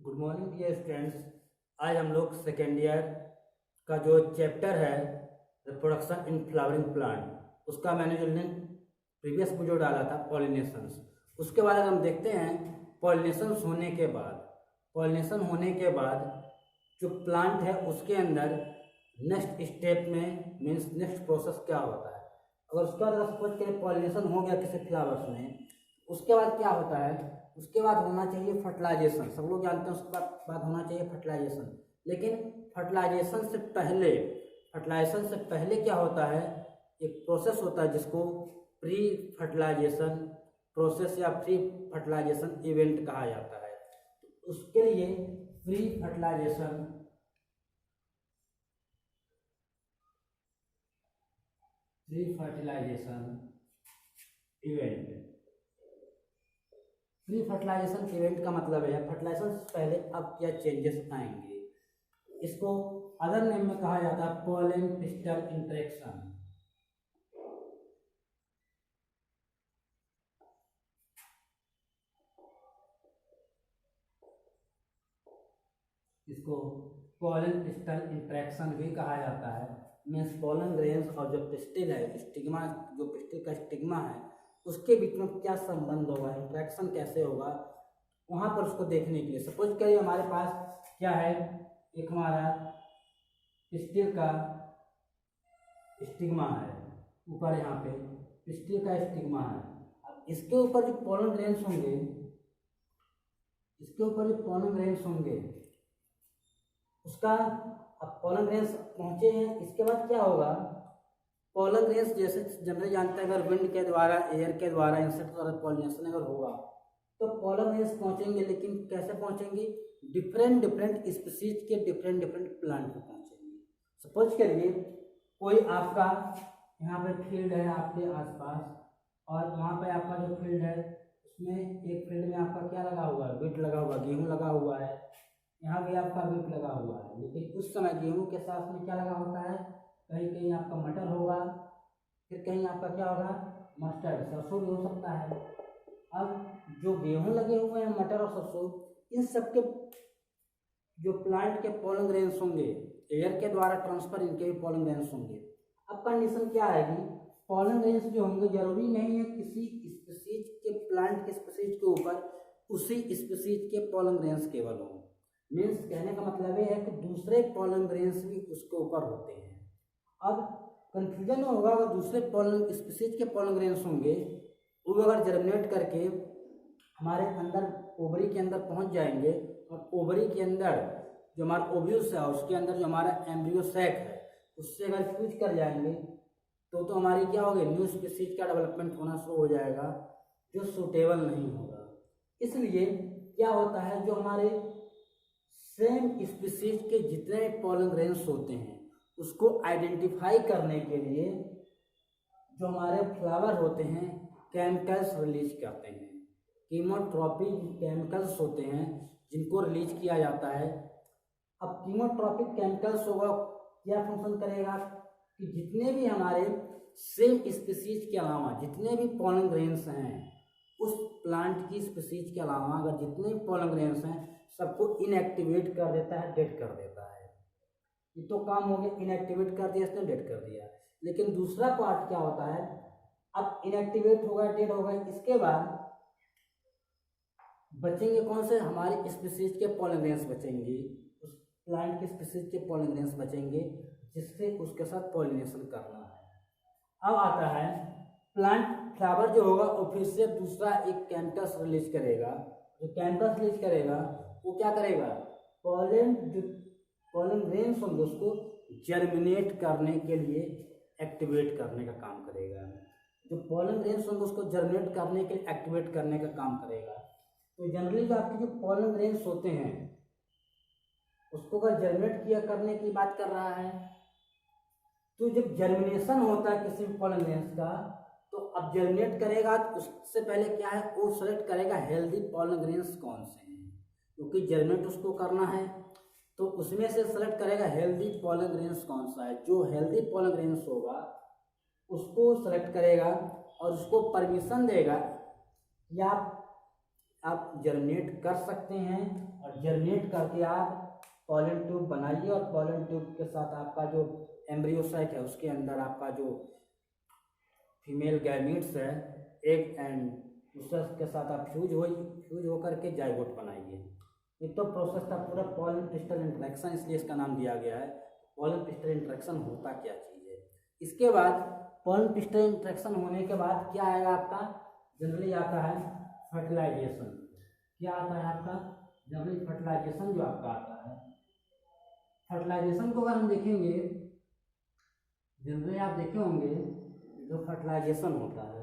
Good morning dear students. आज हम लोग सेकेंड ईयर का जो चैप्टर है रिप्रोडक्शन इन फ्लावरिंग प्लांट, उसका मैंने जो लिंक प्रीवियस वीडियो डाला था पॉलिनेशंस, उसके बाद हम देखते हैं पॉलिनेशंस होने के बाद जो प्लांट है उसके अंदर नेक्स्ट स्टेप में मीन्स नेक्स्ट प्रोसेस क्या होता है। अगर उसके बाद अगर सपोज करें पॉलिनेशन हो गया किसी फ्लावर्स में, उसके बाद क्या होता है, उसके बाद होना चाहिए फर्टिलाइजेशन। सब लोग जानते हैं उसके बाद होना चाहिए फर्टिलाइजेशन, लेकिन फर्टिलाइजेशन से पहले क्या होता है, एक प्रोसेस होता है जिसको प्री फर्टिलाइजेशन प्रोसेस या प्री फर्टिलाइजेशन इवेंट कहा जाता है। तो उसके लिए प्री फर्टिलाइजेशन इवेंट का मतलब है फर्टिलाइजेशन से पहले अब क्या चेंजेस आएंगे। इसको अदर नेम में कहा जाता है पोलन पिस्टल इंटरेक्शन। इसको पोलन पिस्टल इंटरेक्शन भी कहा जाता है। मीन्स पोलन ग्रेन्स और जो पिस्टिल है, स्टिग्मा, जो पिस्टिल का स्टिग्मा है उसके बीच में क्या संबंध होगा, इंटरेक्शन कैसे होगा, वहाँ पर उसको देखने के लिए सपोज करिए हमारे पास क्या है, एक हमारा पिस्टिल का स्टिग्मा है, ऊपर यहाँ पे पिस्टिल का स्टिग्मा है। अब इसके ऊपर जो पोलन ग्रेन्स होंगे, उसका अब पोलन ग्रेन्स पहुँचे हैं, इसके बाद क्या होगा, पोलन ग्रेन्स जैसे जनरली जानते हैं अगर विंड के द्वारा, एयर के द्वारा, इंसेक्ट द्वारा पॉलिनेशन अगर होगा तो पोलन ग्रेन्स पहुँचेंगे, लेकिन कैसे पहुँचेंगे, डिफरेंट स्पीशीज के डिफरेंट प्लांट पे पहुँचेंगे। सपोज करिए कोई आपका यहाँ पे फील्ड है आपके आसपास, और वहाँ पे आपका जो फील्ड है उसमें एक फील्ड में आपका क्या लगा हुआ है, वीट लगा हुआ, गेहूँ लगा हुआ है, यहाँ भी आपका वीट लगा हुआ है। लेकिन उस समय गेहूँ के साथ में क्या लगा होता है, कहीं कहीं आपका मटर होगा, फिर कहीं आपका क्या होगा, मस्टर्ड, सरसों भी हो सकता है। अब जो गेहूँ लगे हुए हैं, मटर और सरसों, इन सब के जो प्लांट के पोलन ग्रेन्स होंगे, एयर के द्वारा ट्रांसफर इनके भी पोलन ग्रेन्स होंगे। अब कंडीशन क्या आएगी, पोलन ग्रेन्स जो होंगे जरूरी नहीं है किसी स्पीशीज के प्लांट के स्पीशीज के ऊपर उसी स्पीशीज के पोलन ग्रेन्स केवल हों। मीन्स कहने का मतलब ये है कि दूसरे पोलन ग्रेन्स भी उसके ऊपर होते हैं। अब कंफ्यूजन होगा, अगर दूसरे पोलन स्पीशीज के पोलन ग्रेन्स होंगे वो अगर जर्मिनेट करके हमारे अंदर ओवरी के अंदर पहुंच जाएंगे, और ओवरी के अंदर जो हमारा ओव्यूल्स है उसके अंदर जो हमारा एम्ब्रियो सैक है उससे अगर फ्यूज कर जाएंगे तो हमारी क्या होगी, न्यू स्पीशीज का डेवलपमेंट होना शुरू हो जाएगा जो सूटेबल नहीं होगा। इसलिए क्या होता है, जो हमारे सेम स्पीशीज के जितने पोलन ग्रेन्स होते हैं उसको आइडेंटिफाई करने के लिए जो हमारे फ्लावर होते हैं केमिकल्स रिलीज करते हैं, कीमोट्रोपिक केमिकल्स होते हैं जिनको रिलीज किया जाता है। अब कीमोट्रोपिक केमिकल्स होगा, क्या फंक्शन करेगा कि जितने भी हमारे सेम स्पीशीज के अलावा जितने भी पोलन ग्रेन्स हैं, उस प्लांट की स्पीशीज के अलावा अगर जितने भी पोलन ग्रेन्स हैं सबको इनएक्टिवेट कर देता है, डेड कर देता है। ये तो काम हो गया, इनएक्टिवेट कर दिया इसने, डेड कर दिया। लेकिन दूसरा पार्ट क्या होता है, अब इनएक्टिवेट होगा, डेड होगा, इसके बाद बचेंगे कौन से, हमारे स्पीशीज के पोलन ग्रेन्स बचेंगे, उस प्लांट के स्पीशीज के पोलन ग्रेन्स बचेंगे जिससे उसके साथ पॉलिनेशन करना है। अब आता है प्लांट फ्लावर जो होगा वो फिर से दूसरा एक केमिकल्स रिलीज करेगा। जो केमिकल्स रिलीज करेगा वो क्या करेगा, पोलन ग्रेन्स होंगे उसको जर्मिनेट करने के लिए एक्टिवेट करने का काम करेगा। जो पोलन ग्रेन्स होंगे उसको जर्मिनेट करने के लिए एक्टिवेट करने का काम करेगा। तो जनरली जो आपके जो पोलन ग्रेन्स होते हैं उसको अगर जर्मिनेट किया करने की बात कर रहा है, तो जब जर्मिनेशन होता है किसी पोलन ग्रेन्स का, तो अब जर्मिनेट करेगा तो उससे पहले क्या है, वो सेलेक्ट करेगा हेल्दी पोलन ग्रेन्स कौन से हैं, क्योंकि जर्मिनेट उसको करना है तो उसमें से सेलेक्ट करेगा हेल्दी पोलन ग्रेन्स कौन सा है। जो हेल्दी पोलन ग्रेन्स होगा उसको सेलेक्ट करेगा और उसको परमिशन देगा कि आप जर्मिनेट कर सकते हैं और जर्मिनेट करके आप पॉलन ट्यूब बनाइए और पॉलन ट्यूब के साथ आपका जो एम्ब्रियो साइक है उसके अंदर आपका जो फीमेल गैमीट्स है एग एंड दूसरे के साथ आप फ्यूज हो करके जाइगोट बनाइए। ये तो प्रोसेस था पूरा पॉलन क्रिस्टल इंटरेक्शन, इसलिए इसका नाम दिया गया है। पॉलन क्रिस्टल इंटरेक्शन होता क्या चीज़ है। इसके बाद पॉलन क्रिस्टल इंटरेक्शन होने के बाद क्या आएगा आपका, जनरली आता है फर्टिलाइजेशन। क्या आता है आपका, जनरली फर्टिलाइजेशन जो आपका आता है। फर्टिलाइजेशन को अगर हम देखेंगे, जनरली आप देखे होंगे जो फर्टिलाइजेशन होता है,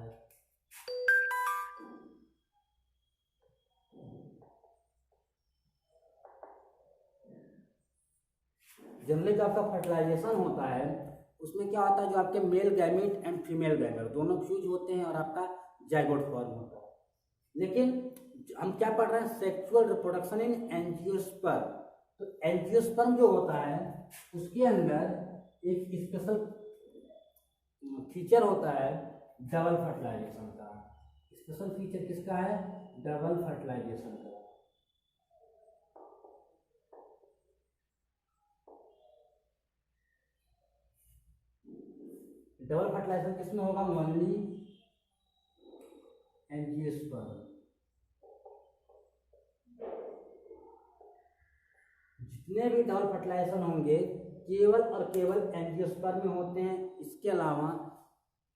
जनरली जो आपका फर्टिलाइजेशन होता है उसमें क्या होता है, जो आपके male gamete and female gamete दोनों फ्यूज होते हैं और आपका जाइगोट फॉर्म होता है। लेकिन हम क्या पढ़ रहे हैं, सेक्सुअल रिप्रोडक्शन इन एंजियोस्पर्म। तो एंजियोस्पर्म जो होता है उसके अंदर एक स्पेशल फीचर होता है डबल फर्टिलाइजेशन का। स्पेशल फीचर किसका है, डबल फर्टिलाइजेशन का। डबल फर्टिलाइजेशन किसमें होगा, ओनली एंजियोस्पर्म। जितने भी डबल फर्टिलाइजेशन होंगे केवल और केवल एंजियोस्पर्म में होते हैं। इसके अलावा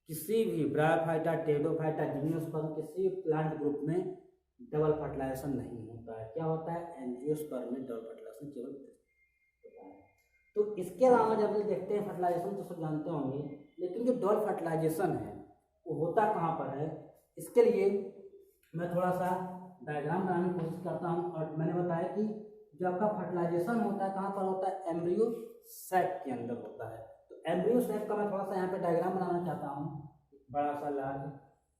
किसी भी ब्रायोफाइटा, टेरिडोफाइटा, जिम्नोस्पर्म किसी भी प्लांट ग्रुप में डबल फर्टिलाइजेशन नहीं होता है। क्या होता है, एंजियोस्पर्म में डबल फर्टिलाइजेशन केवल होता है। तो इसके अलावा जब हम देखते हैं फर्टिलाइजेशन तो सब जानते होंगे, लेकिन जो डबल फर्टिलाइजेशन है वो होता कहाँ पर है, इसके लिए मैं थोड़ा सा डायग्राम बनाने की कोशिश करता हूँ। और मैंने बताया कि जो आपका फर्टिलाइजेशन होता है कहाँ पर होता है, एम्ब्रियो सैक के अंदर होता है। तो एम्ब्रियो सैक का मैं थोड़ा सा यहाँ पे डायग्राम बनाना चाहता हूँ, बड़ा सा लार्ज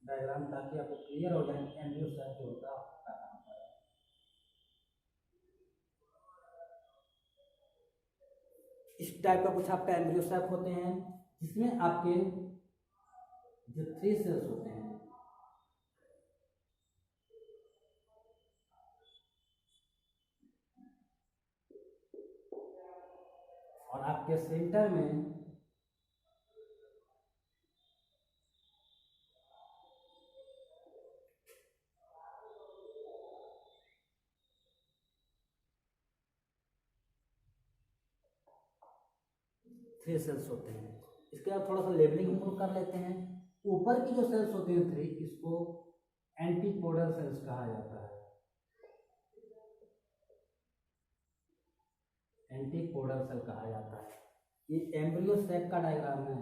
डायग्राम, ताकि आपको क्लियर हो जाए एम्ब्रियो सैक जो होता है। इस टाइप का कुछ आपका एम्ब्रियो सैक होते हैं, जिसमें आपके जो 3 सेल्स होते हैं, और आपके सेंटर में थ्री सेल्स होते हैं। इसके बाद थोड़ा सा लेबलिंग हम लोग कर लेते हैं। ऊपर की जो सेल्स होती हैं 3, इसको एंटीपोडल सेल्स कहा जाता है। एंटीपोडल सेल कहा जाता है। ये एम्ब्रियो सैक का डायग्राम है।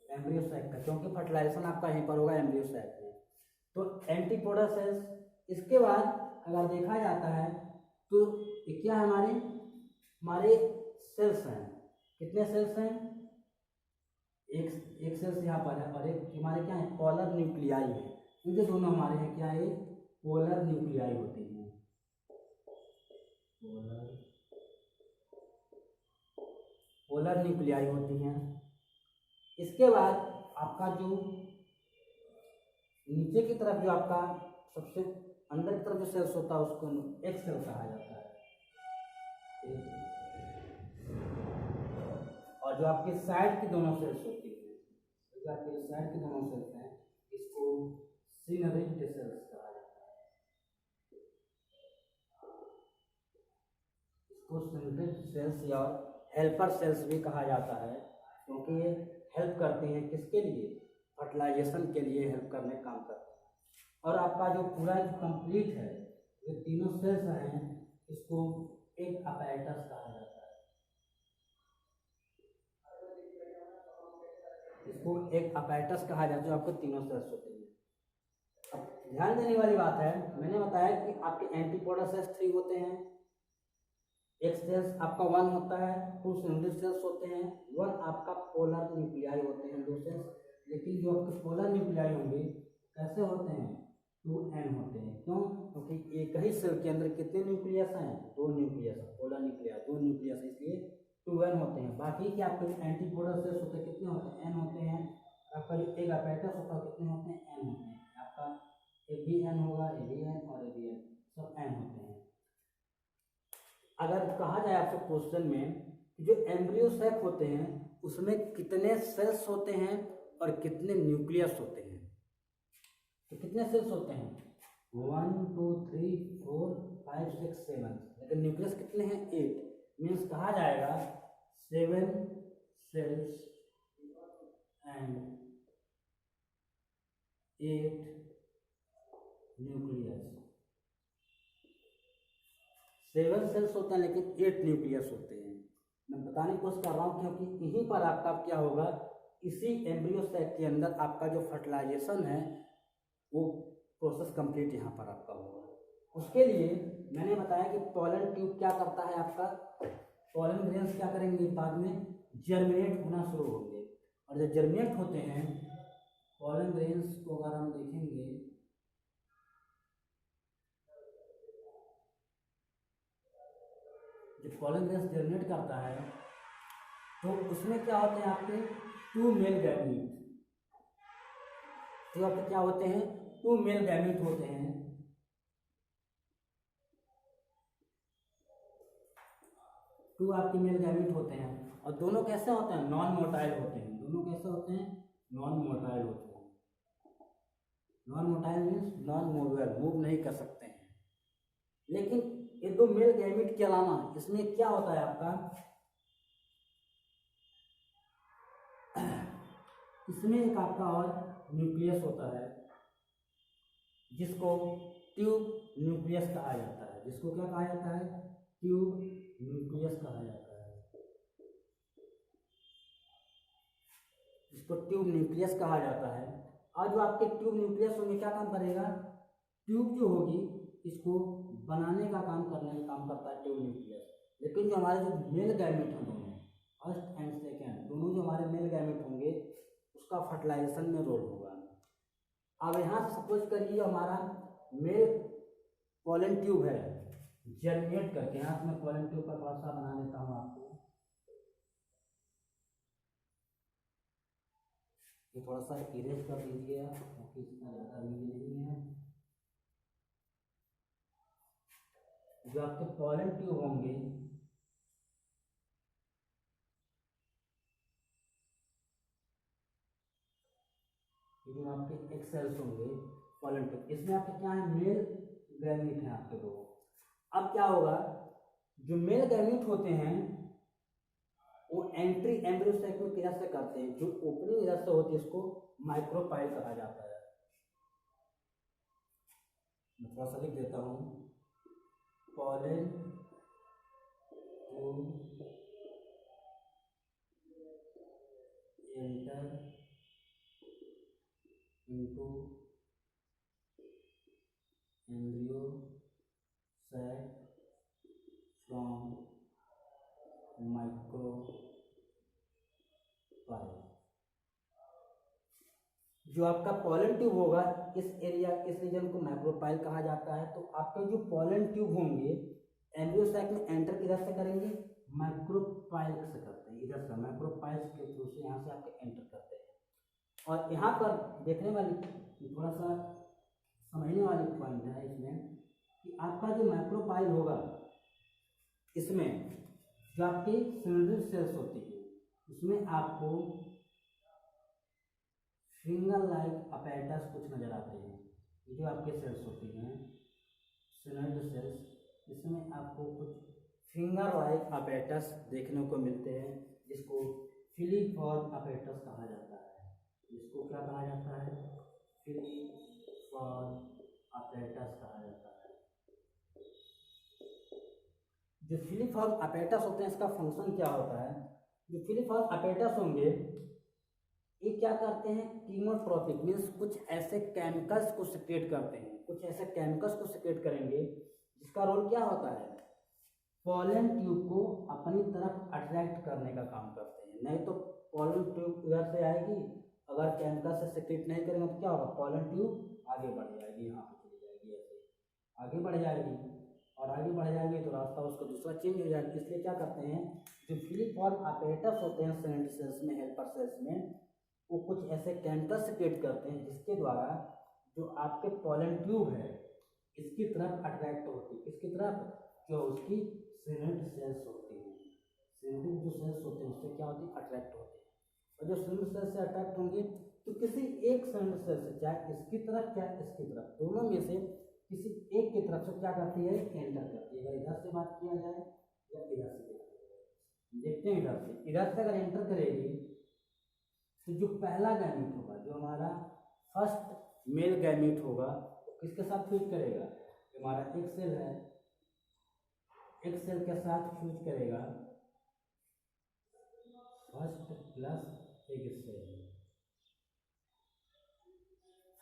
एम्ब्रियो सैक का, क्योंकि फर्टिलाइजेशन आपका यहीं पर होगा एम्ब्रियो सैक में। तो एंटीपोडल सेल्स, इसके बाद अगर देखा जाता है तो ये क्या है, हमारे सेल्स हैं। कितने सेल्स हैं, एक सेल्स यहाँ पर है और एक हमारे क्या है, पोलर न्यूक्लियाई है। ये दोनों हमारे हैं क्या है, पोलर न्यूक्लियाई होती हैं। पोलर न्यूक्लियाई होती हैं। इसके बाद आपका जो नीचे की तरफ जो आपका सबसे अंदर की तरफ जो सेल्स होता है उसको एक सेल कहा जाता है। और जो आपके साइड की दोनों सेल्स होती है, जो आपके साइड की दोनों सेल्स हैं, इसको सिनरिक्ट सेल्स कहा जाता है। इसको सिनरिक्ट सेल्स या हेल्पर सेल्स भी कहा जाता है, क्योंकि ये हेल्प करते हैं किसके लिए, फर्टिलाइजेशन के लिए हेल्प करने काम करते हैं। और आपका जो पूरा कंप्लीट है, ये तीनों सेल्स हैं, इसको एक अपैरेटस कहा जाता है। इसको एक अपैरेटस कहा जाता है, जो आपको तीनों सेल्स होते हैं। अब ध्यान देने वाली बात है, मैंने बताया कि आपके एंटीपोडल सेल्स 3 होते हैं। एक सेल्स आपका 1 होता है, 2 सिंगल सेल्स होते हैं, 1 आपका पोलर न्यूक्लियाई होते हैं 2 सेल्स। लेकिन जो आपके पोलर न्यूक्लियाई होंगे कैसे होते हैं, 2n होते हैं। क्यों, क्योंकि एक ही सेल के अंदर कितने न्यूक्लियस हैं, 2 न्यूक्लियस। पोलर न्यूक्लियस 2 न्यूक्लियस, इसलिए 2n होते हैं। बाकी के आपके एंटीपोडल सेल्स होते हैं कितने होते हैं, n होते हैं। आपका जो एक अपैरेटस होता है कितने होते हैं, n होते हैं। आपका ए बी एन होगा, ए बी एन और ए बी एन सब एन होते हैं। अगर कहा जाए आपसे क्वेश्चन में कि जो एम्ब्रियो सैक होते हैं उसमें कितने सेल्स होते हैं और कितने न्यूक्लियस होते हैं, तो कितने सेल्स होते हैं 1 2 3 4 5 6 7, लेकिन न्यूक्लियस कितने हैं 8, मीन्स कहा जाएगा 7 सेल्स एंड 8 न्यूक्लियस। 7 सेल्स होते हैं लेकिन 8 न्यूक्लियस होते हैं। मैं बताने की कोशिश कर रहा हूँ क्योंकि यहीं पर आपका क्या होगा, इसी एम्ब्रियो सैक के अंदर आपका जो फर्टिलाइजेशन है वो प्रोसेस कंप्लीट यहाँ पर आपका होगा। उसके लिए मैंने बताया कि पॉलन ट्यूब क्या करता है, आपका पॉलन ग्रेन्स क्या करेंगे बाद में जर्मिनेट होना शुरू होंगे, और जब जर्मिनेट होते हैं पॉलन ग्रेन्स को अगर हम देखेंगे जब पॉलन ग्रेन्स जर्मिनेट करता है तो उसमें क्या होते हैं आपके 2 मेल गैमीट, तो आपके क्या होते हैं 2 मेल गैमीट होते हैं, 2 आपके मेल गैमीट होते हैं, और दोनों कैसे होते हैं नॉन मोटाइल होते हैं। दोनों कैसे होते हैं नॉन मोटाइल होते हैं। Non motile means non movable, move नहीं कर सकते हैं। लेकिन ये 2 मेल गैमीट के अलावा इसमें क्या होता है आपका, इसमें एक आपका और न्यूक्लियस होता है जिसको ट्यूब न्यूक्लियस कहा जाता है। जिसको क्या कहा जाता है ट्यूब न्यूक्लियस कहा जाता है। इसको ट्यूब न्यूक्लियस कहा जाता है। और जो आपके ट्यूब न्यूक्लियस होंगे क्या काम करेगा, ट्यूब जो होगी इसको बनाने का काम करने का काम करता है ट्यूब न्यूक्लियस। लेकिन जो हमारे जो मेल गैमेट हैं दोनों फर्स्ट एंड सेकेंड दोनों जो हमारे मेल गैमेट होंगे उसका फर्टिलाइजेशन में रोल होगा। अब यहाँ से सपोज करिए हमारा मेल पॉलन ट्यूब है जर्मिनेट करके, यहाँ से मैं पॉलन ट्यूब का थोड़ा सा बना लेता हूँ आपको, ये थोड़ा सा इरेज कर दीजिए आप क्योंकि इतना ज़्यादा नीचे नहीं है। जो आपके पॉलन ट्यूब होंगे जो आपके एक सेल्स होंगे पॉलन ट्यूब, इसमें आपके क्या है मेल गैमीट है आपके 2। अब क्या होगा जो मेल गैमीट होते हैं वो एंट्री एम्ब्रियो सैक में किधर से करते हैं, जो ओपनिंग इधर से होती है उसको माइक्रोपाइल कहा जाता है। मैं थोड़ा सा लिख देता हूँ pollen tube enter into embryo sac from micropyle. जो आपका पॉलन ट्यूब होगा इस एरिया इस रीजन को माइक्रोपाइल कहा जाता है। तो आपके जो पॉलन ट्यूब होंगे एम्ब्रियो सैक में एंटर किधर से करेंगे माइक्रोपाइल से करते हैं, इधर से माइक्रोपाइल के थ्रू से यहाँ से आपके एंटर करते हैं। और यहाँ पर देखने वाली थोड़ा सा समझने वाली पॉइंट है इसमें कि आपका जो माइक्रोपाइल होगा इसमें जो आपकी सिलिंडर सेल्स होती है उसमें आपको फिंगर लाइक अपैरेटस कुछ नजर आते हैं। ये जो आपके सेल्स होती हैं सिलिंडर सेल्स, इसमें आपको कुछ फिंगर लाइक अपैरेटस देखने को मिलते हैं जिसको फिलीफॉर्म अपैरेटस कहा जाता है। इसको क्या कहा जाता है फिलीफॉर्म अपैरेटस कहा जाता है। जो फिलीफॉर्म अपैरेटस होते हैं इसका फंक्शन क्या होता है, जो फिलीफॉर्म अपैरेटस होंगे ये क्या करते हैं कीमोट्रोपिक मीन्स कुछ ऐसे केमिकल्स को सिक्रेट करते हैं, कुछ ऐसे केमिकल्स को सिक्रेट करेंगे जिसका रोल क्या होता है पॉलन ट्यूब को अपनी तरफ अट्रैक्ट करने का काम करते हैं। नहीं तो पॉलन ट्यूब इधर से आएगी, अगर केमिकल से सिक्रेट नहीं करेंगे तो क्या होगा पॉलन ट्यूब आगे बढ़ जाएगी, यहाँ पे चली जाएगी, ऐसे आगे बढ़ जाएगी और आगे बढ़ जाएगी तो रास्ता उसका दूसरा चेंज हो जाएगा। इसलिए क्या करते हैं जो फिलीफॉर्म अपैरेटस होते हैं सिलिंडर सेल्स में हेल्पर सेल्स में वो कुछ ऐसे केमिकल सिक्रेट करते हैं जिसके द्वारा जो आपके पॉलन ट्यूब है इसकी तरफ अट्रैक्ट होती है। किसकी तरफ? जो उसकी सीनेट सेल्स होती हैं, सीनेटिक जो सेल्स होते हैं उससे क्या होती है? अट्रैक्ट होते हैं। और जो सीनेट सेल से अट्रैक्ट होंगे तो किसी एक सीनेट सेल से, चाहे इसकी तरफ चाहे इसकी तरफ, दोनों में से किसी एक की तरफ से क्या करती है? एंटर करती है। अगर इधर से बात किया जाए या इधर से देखते हैं, इधर से अगर एंटर करेगी तो जो पहला गैमीट होगा, जो हमारा फर्स्ट मेल गैमीट होगा, वो किसके साथ फ्यूज करेगा? जो हमारा एक सेल है, एक सेल के साथ फ्यूज करेगा फर्स्ट प्लस एक सेल।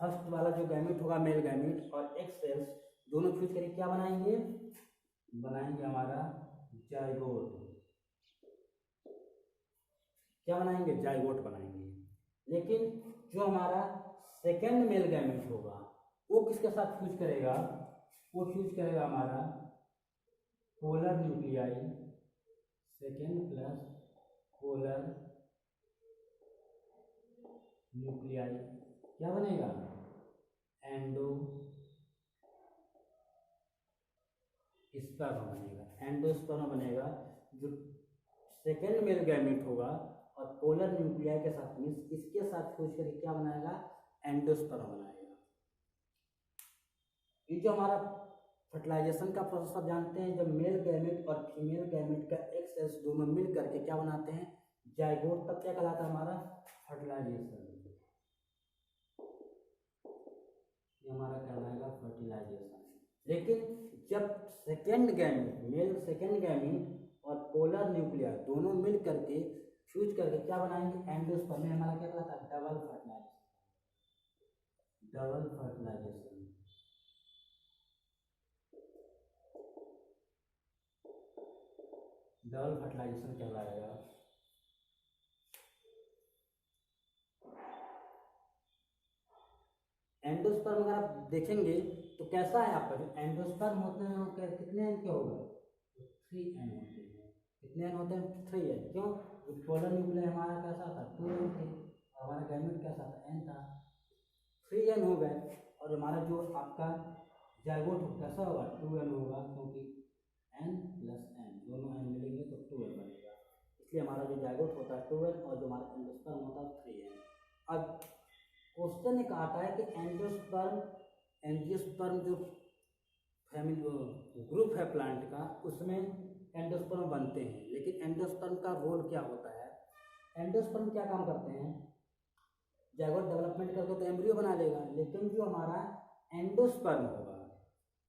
फर्स्ट वाला जो गैमीट होगा मेल गैमीट और एक सेल्स दोनों फ्यूज करके क्या बनाएंगे? बनाएंगे हमारा जाइगोट। क्या बनाएंगे? जाइगोट बनाएंगे। लेकिन जो हमारा सेकेंड मेल गैमीट होगा वो किसके साथ फ्यूज करेगा? वो फ्यूज करेगा हमारा polar nuclei, second plus polar nuclei. क्या बनेगा? एंडो स्पर्म बनेगा। एंडोस्पर्म बनेगा। जो सेकेंड मेल गैमीट होगा और पोलर न्यूक्लियाई के साथ मीन्स इसके साथ फ्यूज करके क्या बनाएगा? एंडोस्पर्म बनाएगा। ये जो हमारा फर्टिलाइजेशन का प्रोसेस आप जानते हैं, जब मेल गैमेट और फीमेल गैमेट का एक सेल्स दोनों मिल करके क्या बनाते हैं? जाइगोट। तब क्या कहलाता है? हमारा फर्टिलाइजेशन। ये हमारा कहलाएगा फर्टिलाइजेशन। लेकिन जब second gamete, male second gamete और पोलर न्यूक्लियर दोनों मिल करके फ्यूज करके क्या बनाएंगे? एंडोस्पर्म। में हमारा क्या कहलाता है? Double fertilization. Double fertilization. Double fertilization कहलाएगा। एंडोस्पर्म अगर आप देखेंगे तो कैसा है आपका? जो एंडोस्पर्म होते हैं वो कितने एन के होगा? 3 एन होते हैं। कितने एन होते हैं? 3 एन। क्यों? पोलर न्यूक्लियर हमारा कैसा था? 2 एन थे और हमारा गैमेट कैसा था? एन था। 3 एन हो गए। और हमारा जो आपका जाइगोट कैसा होगा? 2 एन होगा, क्योंकि एन प्लस एन दोनों एन मिलेंगे तो 2 एन बनेगा। इसलिए हमारा जो जाइगोट होता है 2 एन और जो हमारा एंडोस्पर्म होता है 3 एन। अब क्वेश्चन एक आता है कि एंजियोस्पर्म, एंजियोस्पर्म जो फैमिली ग्रुप है प्लांट का, उसमें एंडोस्पर्म बनते हैं। लेकिन एंडोस्पर्म का रोल क्या होता है? एंडोस्पर्म क्या काम करते हैं? जाइगोट डेवलपमेंट करके तो एम्ब्रियो बना लेगा, लेकिन जो हमारा एंडोस्पर्म होगा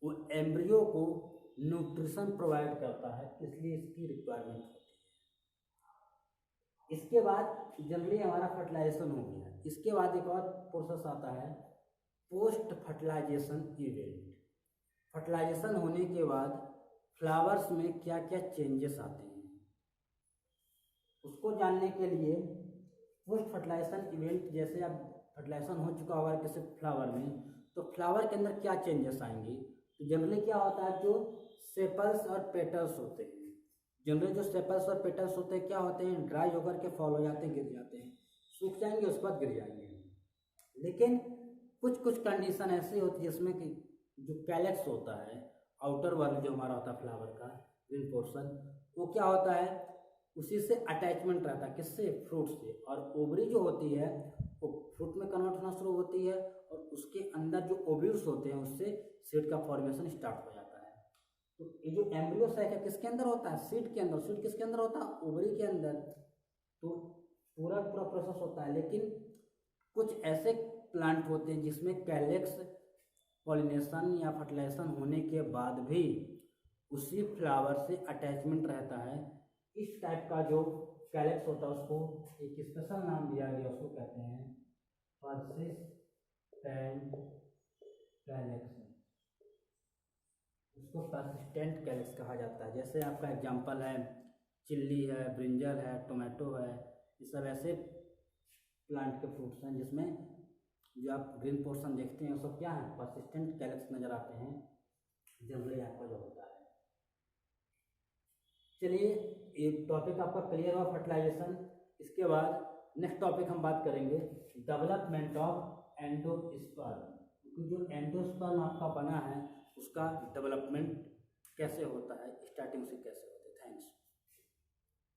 वो एम्ब्रियो को न्यूट्रिशन प्रोवाइड करता है, इसलिए इसकी रिक्वायरमेंट होती है। इसके बाद जनरली हमारा फर्टिलाइजेशन हो गया। इसके बाद एक और प्रोसेस आता है पोस्ट फर्टिलाइजेशन इवेंट। फर्टिलाइजेशन होने के बाद फ्लावर्स में क्या क्या चेंजेस आते हैं, उसको जानने के लिए पोस्ट फर्टिलाइजेशन इवेंट, जैसे अब फर्टिलाइजेशन हो चुका होगा किसी फ्लावर में, तो फ्लावर के अंदर क्या चेंजेस आएंगे? तो जनरली क्या होता है? जो सेपल्स और पेटल्स होते हैं, जनरली जो सेपल्स और पेटल्स होते हैं क्या होते हैं? ड्राई होकर के फॉल हो जाते हैं, गिर जाते हैं, सूख जाएंगे उसके बाद गिर जाएंगे। लेकिन कुछ कुछ कंडीशन ऐसी होती है जिसमें कि जो कैलेक्स होता है, आउटर वाला जो हमारा होता है फ्लावर का ग्रीन पोर्शन, वो क्या होता है? उसी से अटैचमेंट रहता है। किससे? फ्रूट से। और ओवरी जो होती है वो फ्रूट में कन्वर्ट होना शुरू होती है और उसके अंदर जो ओव्यूल्स होते हैं उससे सीड का फॉर्मेशन स्टार्ट हो जाता है। तो ये जो एम्ब्रियो सैक है किसके अंदर होता है? सीड के अंदर। सीड किसके अंदर होता है? ओवरी के अंदर। तो पूरा पूरा प्रोसेस होता है। लेकिन कुछ ऐसे प्लांट होते हैं जिसमें कैलेक्स पॉलिनेशन या फर्टिलाइजेशन होने के बाद भी उसी फ्लावर से अटैचमेंट रहता है। इस टाइप का जो कैलेक्स होता है उसको एक स्पेशल नाम दिया गया, उसको कहते हैं परसिस्टेंट कैलेक्स। उसको परसिस्टेंट कैलेक्स कहा जाता है। जैसे आपका एग्जांपल है चिल्ली है, ब्रिंजल है, टोमेटो है, ये सब ऐसे प्लांट के फ्रूट्स हैं जिसमें जो आप ग्रीन पोर्शन देखते हैं वो सब क्या है? परसिस्टेंट कैलेक्स नजर आते हैं जनरली आपका जो होता है। चलिए एक टॉपिक आपका क्लियर हुआ फर्टिलाइजेशन। इसके बाद नेक्स्ट टॉपिक हम बात करेंगे डेवलपमेंट ऑफ एंडोस्पर्म। कि जो एंडोस्पर्म आपका बना है उसका डेवलपमेंट कैसे होता है, स्टार्टिंग से कैसे होता है। थैंक्स।